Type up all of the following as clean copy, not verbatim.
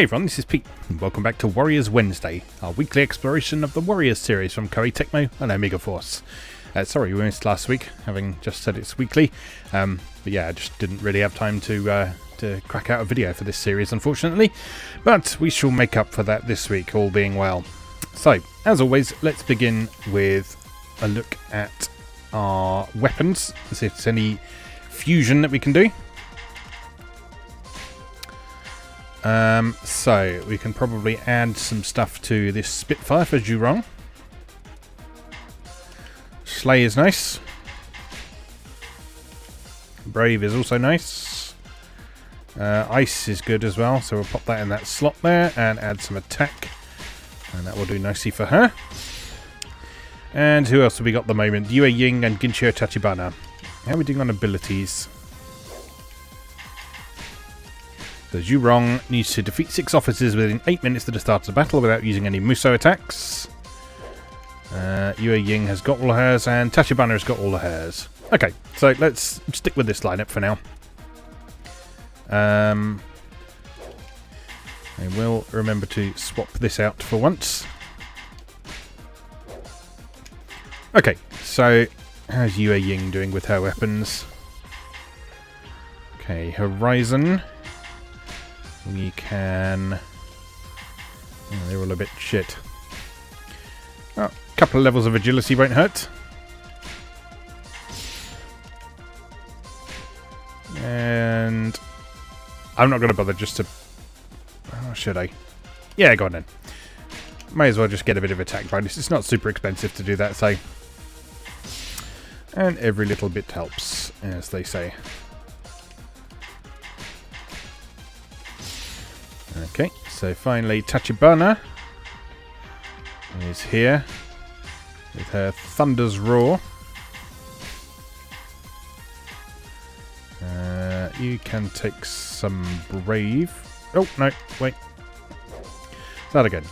Hey everyone, this is Pete, and welcome back to Warriors Wednesday, our weekly exploration of the Warriors series from Koei Tecmo and Omega Force. Sorry we missed last week, having just said it's weekly, but yeah, I just didn't really have time to crack out a video for this series, unfortunately. But we shall make up for that this week, all being well. So, as always, let's begin with a look at our weapons, to see if there's any fusion that we can do. So we can probably add some stuff to this Spitfire for Zhurong. Slay is nice. Brave is also nice. Ice is good as well, so we'll pop that in that slot there and add some attack. And that will do nicely for her. And who else have we got at the moment? Yue Ying and Ginshio Tachibana. How are we doing on abilities? The Zhurong needs to defeat 6 officers within 8 minutes to the start of the battle without using any Musou attacks. Yue Ying has got all of hers, and Tachibana has got all of hers. Okay, so let's stick with this lineup for now. I will remember to swap this out for once. Okay, so how's Yue Ying doing with her weapons? Okay, Horizon. We can... Oh, they're all a bit shit. Oh, a couple of levels of agility won't hurt. And... I'm not going to bother just to... Oh, should I? Yeah, go on then. May as well just get a bit of attack bonus. It's not super expensive to do that, so... And every little bit helps, as they say. Okay, so finally Tachibana is here with her Thunder's Roar. You can take some Brave. Oh, no, wait. That again.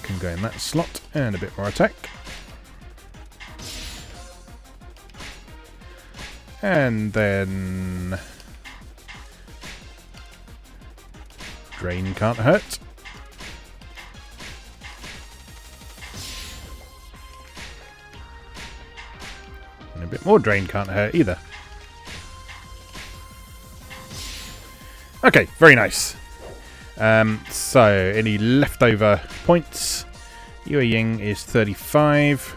Can go in that slot and a bit more attack. And then... Drain can't hurt. And a bit more drain can't hurt either. Okay, very nice. So, any leftover points? Yue Ying is 35.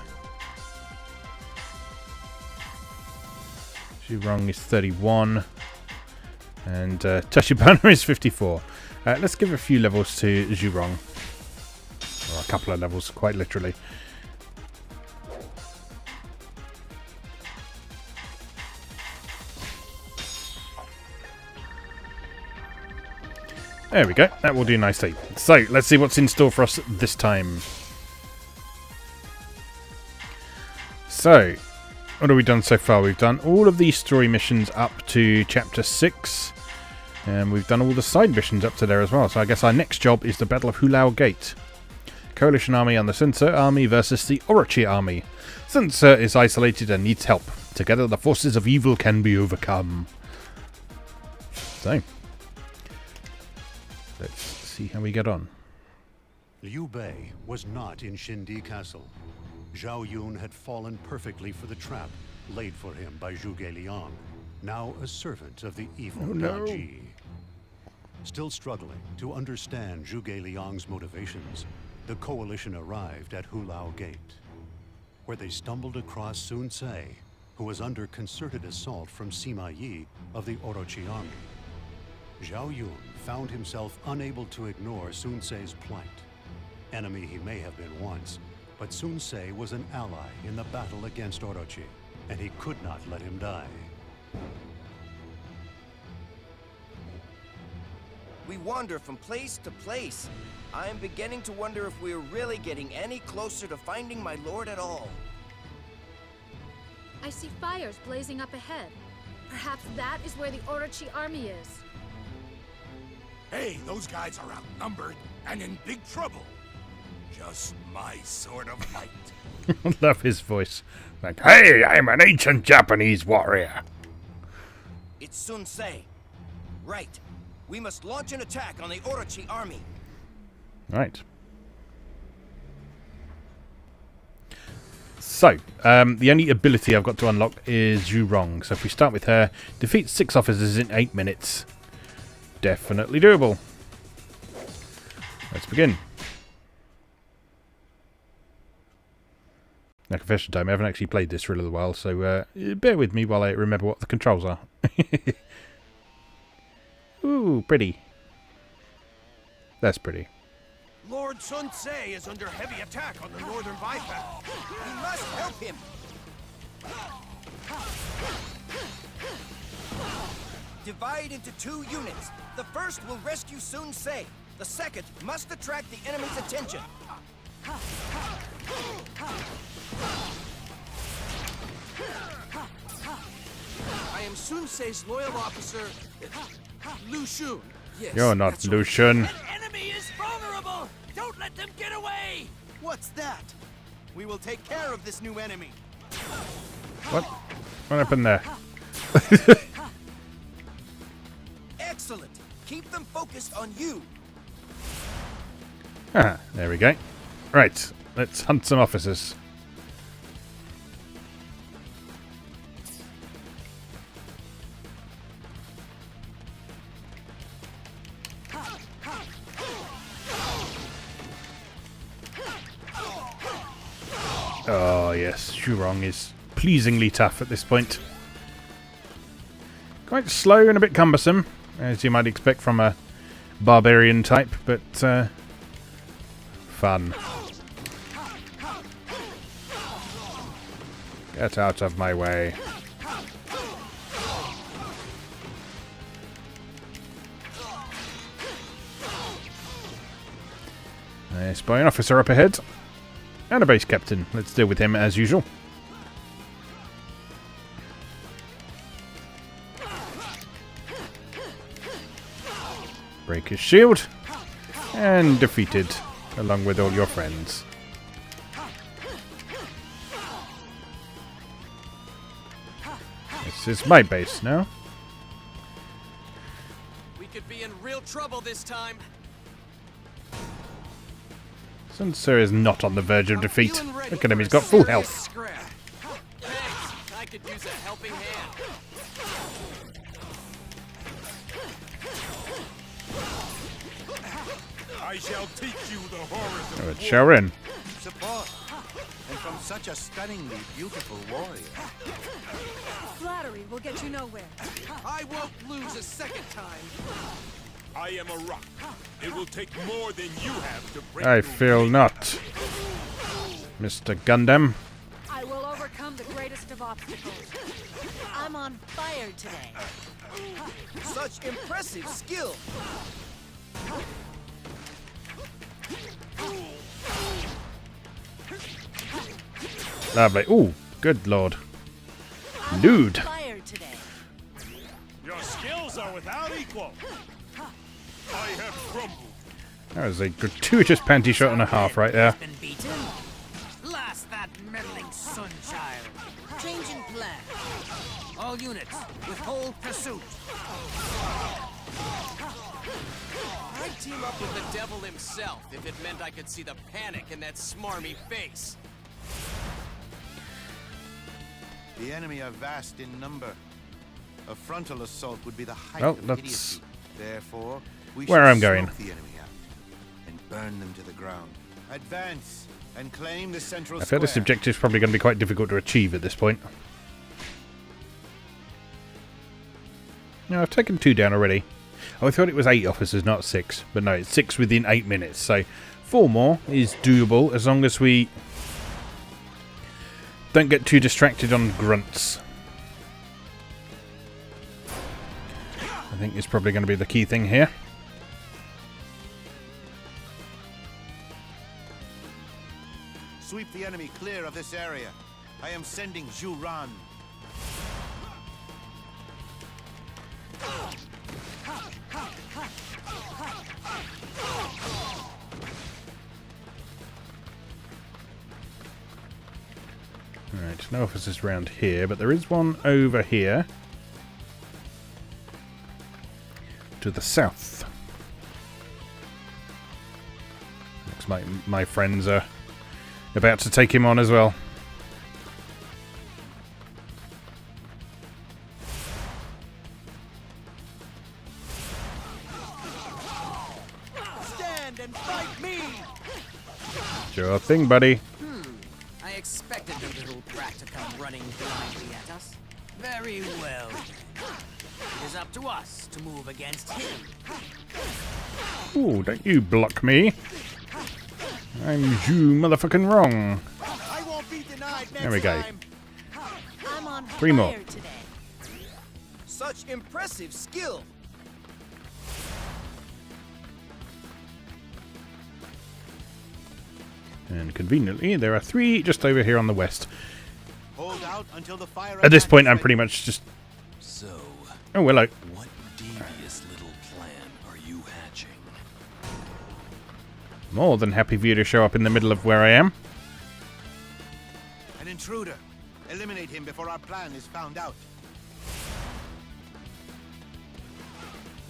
Zhurong is 31. And Tachibana is 54. Let's give a few levels to Zhurong. Or a couple of levels, quite literally. There we go. That will do nicely. So, let's see what's in store for us this time. So, what have we done so far? We've done all of these story missions up to Chapter 6. And we've done all the side missions up to there as well. So I guess our next job is the Battle of Hu Lao Gate. Coalition army and the Sun Ce army versus the Orochi army. Sun Ce is isolated and needs help. Together the forces of evil can be overcome. So, let's see how we get on. Liu Bei was not in Shindi Castle. Zhao Yun had fallen perfectly for the trap laid for him by Zhuge Liang, now a servant of the evil Da Ji. Still struggling to understand Zhuge Liang's motivations, the coalition arrived at Hu Lao Gate, where they stumbled across Sun Ce, who was under concerted assault from Sima Yi of the Orochi army. Zhao Yun found himself unable to ignore Sun Ce's plight. Enemy he may have been once, but Sun Ce was an ally in the battle against Orochi, and he could not let him die. We wander from place to place. I am beginning to wonder if we are really getting any closer to finding my lord at all. I see fires blazing up ahead. Perhaps that is where the Orochi army is. Hey, those guys are outnumbered and in big trouble. Just my sort of fight. I love his voice. Like, hey, I'm an ancient Japanese warrior. It's Sun Ce. Right. We must launch an attack on the Orochi army. Right. So, the only ability I've got to unlock is Zhurong. So if we start with her, defeat 6 officers in 8 minutes. Definitely doable. Let's begin. Now, confession time, I haven't actually played this for a little while, so bear with me while I remember what the controls are. Ooh, pretty. That's pretty. Lord Sun Ce is under heavy attack on the northern bypass. We must help him. Divide into 2 units. The first will rescue Sun Ce. The second must attract the enemy's attention. I am Sun Ce's loyal officer, Lu Xun. Yes, You're not that's Lu Xun. right. An enemy is vulnerable! Don't let them get away! What's that? We will take care of this new enemy. What? What happened there? Excellent. Keep them focused on you. Ah, there we go. Right, let's hunt some officers. Oh yes, Zhurong is pleasingly tough at this point. Quite slow and a bit cumbersome, as you might expect from a barbarian type, but fun. Get out of my way. I spy an officer up ahead. And a base captain. Let's deal with him as usual. Break his shield. And defeated, along with all your friends. This is my base now. We could be in real trouble this time. Sun Ce is not on the verge of defeat. Look at him, he's got full health. Thanks. I could use a helping hand. I shall teach you the horrors Oh, of it's Shaorin. Support. And from such a stunningly beautiful warrior. Flattery will get you nowhere. I won't lose a second time. I am a rock. It will take more than you have to break I through feel me. not. Mr. Gundam. I will overcome the greatest of obstacles. I'm on fire today. Such impressive skill. Lovely. Ooh, good lord. Lewd. Fire today. Your skills are without equal. I have crumbled. That was a gratuitous panty shot and a half right there. Been beaten. Blast that meddling sun child. Changing plan. All units, withhold pursuit. I'd team up with the devil himself if it meant I could see the panic in that smarmy face. The enemy are vast in number. A frontal assault would be the height Well, of that's idiocy. Therefore, we where should I'm going. smoke the enemy out and burn them to the ground. Advance and claim the central I feel this square. objective's probably going to be quite difficult to achieve at this point. No, I've taken 2 down already. Oh, I thought it was 8 officers, not 6. But no, it's 6 within 8 minutes. So 4 more is doable as long as we don't get too distracted on grunts. I think it's probably going to be the key thing here. Sweep the enemy clear of this area. I am sending Zhurong. Alright, no officers around here, but there is one over here. to the south. Looks like my friends are about to take him on as well. Stand and fight me! Sure thing, buddy. I expected the little brat to come running blindly at us. Very well. It is up to us to move against him. Ooh, don't you block me. I'm you motherfucking wrong. I won't be denied next There we go. time. I'm on Three more. fire today. Such impressive skill. And conveniently, there are 3 just over here on the west. Hold out until the fire At this attack point, is I'm ready. pretty much just... So, Oh, hello. what devious little plan are you hatching? More than happy for you to show up in the middle of where I am. An intruder. Eliminate him before our plan is found out.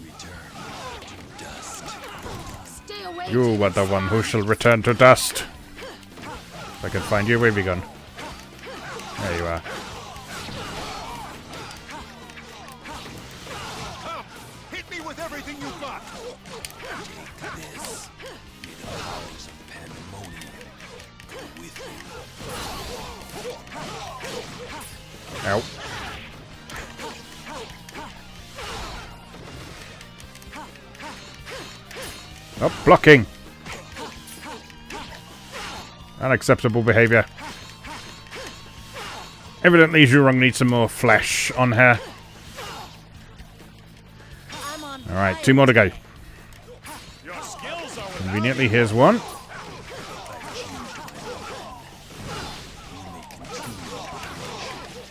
Return to dust. Stay away. You are the one who shall return to dust. If I can find you, where have you gone? There you are. Come! Hit me with everything you've got! This, may the powers of pandemonium go with you. Ow. Oh, blocking. Unacceptable behavior. Evidently, Zhurong needs some more flesh on her. I'm on Alright, fire 2 more to go. Your skills are Conveniently, here's one.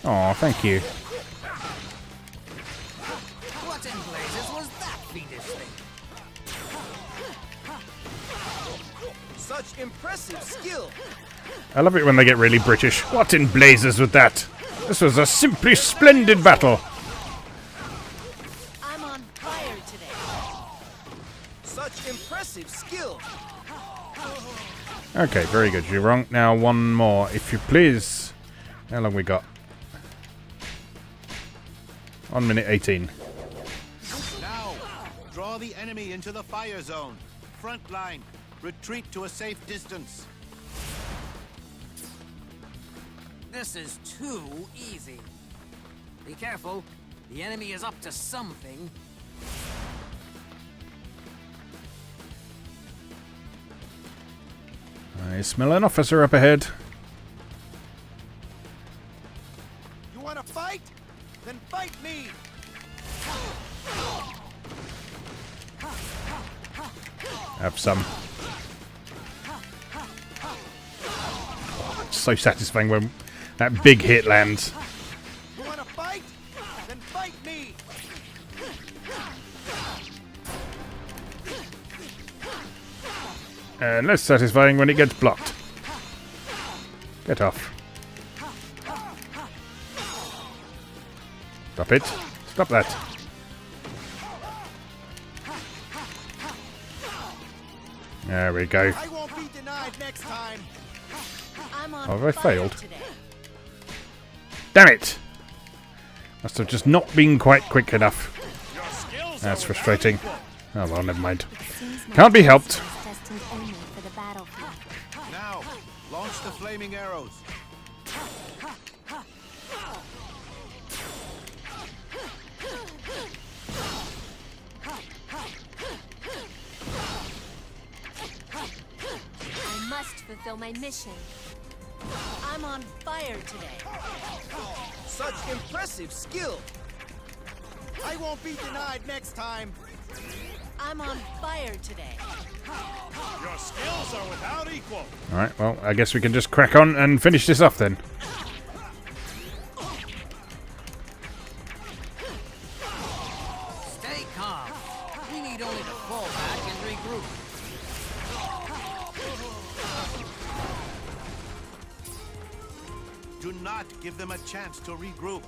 Oh, thank you. What in blazes was that fiendish thing? Such impressive skill. I love it when they get really British. What in blazes with that? This was a simply splendid battle. I'm on fire today. Such impressive skill. Okay, very good, Zhurong. Now one more, if you please. How long we got? 1 minute 18. Now, draw the enemy into the fire zone. Front line. Retreat to a safe distance. This is too easy. Be careful. The enemy is up to something. I smell an officer up ahead. You want to fight? Then fight me. Have some. It's so satisfying when that big hit lands. You want to fight? Then fight me. And less satisfying when it gets blocked. Get off. Stop it. Stop that. There we go. I won't be denied next time. I'm on Have I fire failed? today. Damn it! Must have just not been quite quick enough. Your skills That's are frustrating. Oh well, never mind. Seems my Can't be helped. is destined only for the battlefield. Now, launch the flaming arrows. I must fulfill my mission. I'm on fire today. Such impressive skill. I won't be denied next time. I'm on fire today. Your skills are without equal. Alright, well, I guess we can just crack on and finish this off then. Stay calm. We need only to fall back and regroup. Do not give them a chance to regroup.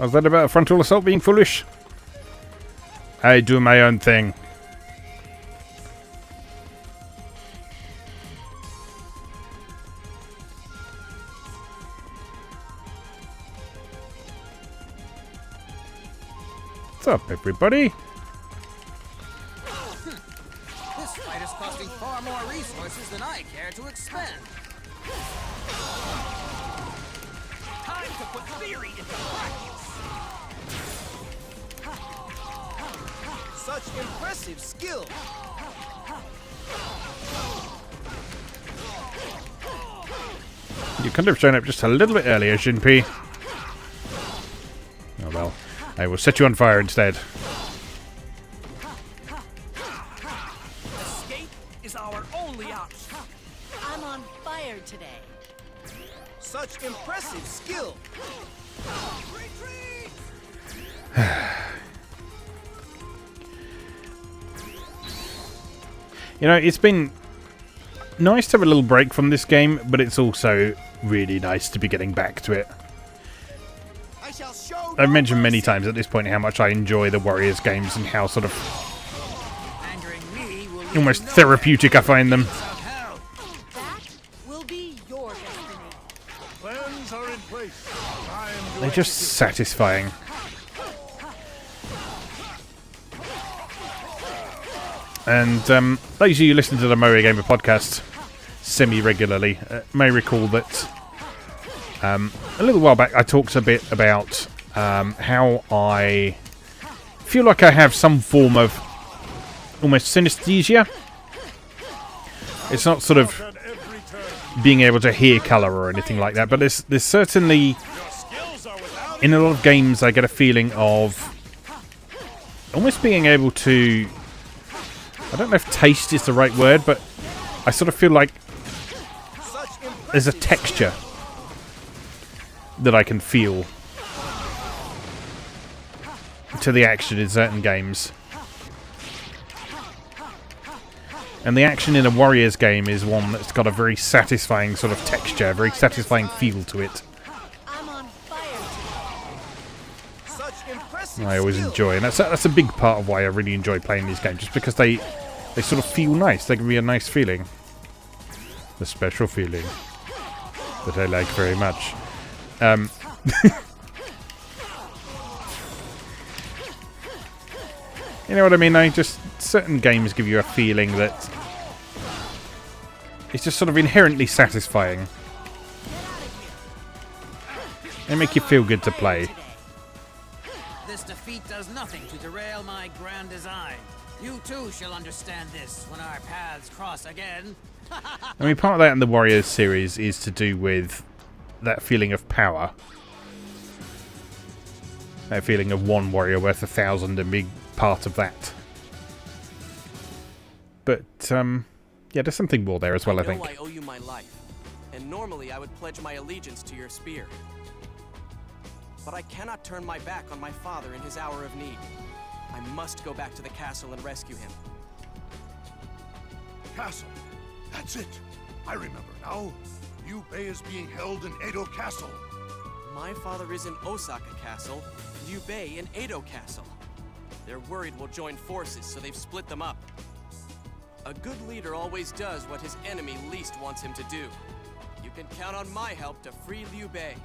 Was that about a frontal assault being foolish? I do my own thing. What's up, everybody? This fight is costing far more resources than I care to expend. Time to put theory into practice. Such impressive skill. You could have shown up just a little bit earlier, Shinpei. Oh well. I will set you on fire instead. Escape is our only option. I'm on fire today. Such impressive skill. You know, it's been nice to have a little break from this game, but it's also really nice to be getting back to it. I've mentioned many times at this point how much I enjoy the Warriors games and how sort of almost therapeutic I find them. That will be your destiny. Plans are in place. They're just satisfying. And those of you who listen to the Moe Gamer podcast semi-regularly may recall that a little while back I talked a bit about how I feel like I have some form of almost synesthesia. It's not sort of being able to hear colour or anything like that, but there's certainly, in a lot of games, I get a feeling of almost being able to, I don't know if taste is the right word, but I sort of feel like there's a texture that I can feel to the action in certain games. And the action in a Warriors game is one that's got a very satisfying sort of texture, a very satisfying feel to it. I'm on fire today. Such impressive I always skill. enjoy, and that's a big part of why I really enjoy playing these games, just because they sort of feel nice. They give me a nice feeling, a special feeling that I like very much. You know what I mean? Just certain games give you a feeling that it's just sort of inherently satisfying. They make you feel good to play. This defeat does nothing to derail my grand design. You too shall understand this when our paths cross again. I mean, part of that in the Warriors series is to do with that feeling of power. That feeling of one warrior worth 1,000 and being part of that. But, yeah, there's something more there as well, I think. I owe you my life, and normally I would pledge my allegiance to your spear. But I cannot turn my back on my father in his hour of need. I must go back to the castle and rescue him. Castle. That's it. I remember now. Liu Bei is being held in Edo Castle. My father is in Osaka Castle, Liu Bei in Edo Castle. They're worried we'll join forces, so they've split them up. A good leader always does what his enemy least wants him to do. You can count on my help to free Liu Bei.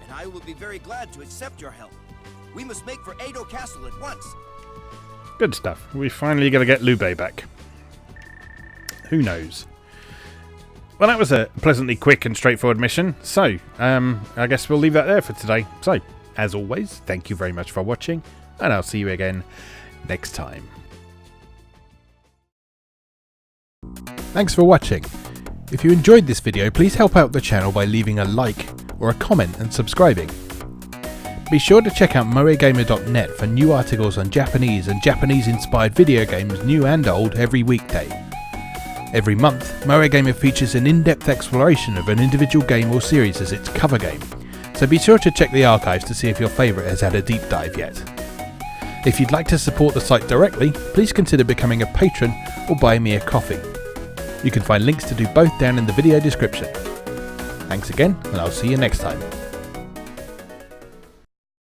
And I will be very glad to accept your help. We must make for Edo Castle at once. Good stuff. We finally got to get Liu Bei back. Who knows? Well, that was a pleasantly quick and straightforward mission. So, I guess we'll leave that there for today. So, as always, thank you very much for watching, and I'll see you again next time. Thanks for watching. If you enjoyed this video, please help out the channel by leaving a like or a comment and subscribing. Be sure to check out moegamer.net for new articles on Japanese and Japanese-inspired video games, new and old, every weekday. Every month, Moe Gamer features an in-depth exploration of an individual game or series as its cover game, so be sure to check the archives to see if your favourite has had a deep dive yet. If you'd like to support the site directly, please consider becoming a patron or buy me a coffee. You can find links to do both down in the video description. Thanks again, and I'll see you next time.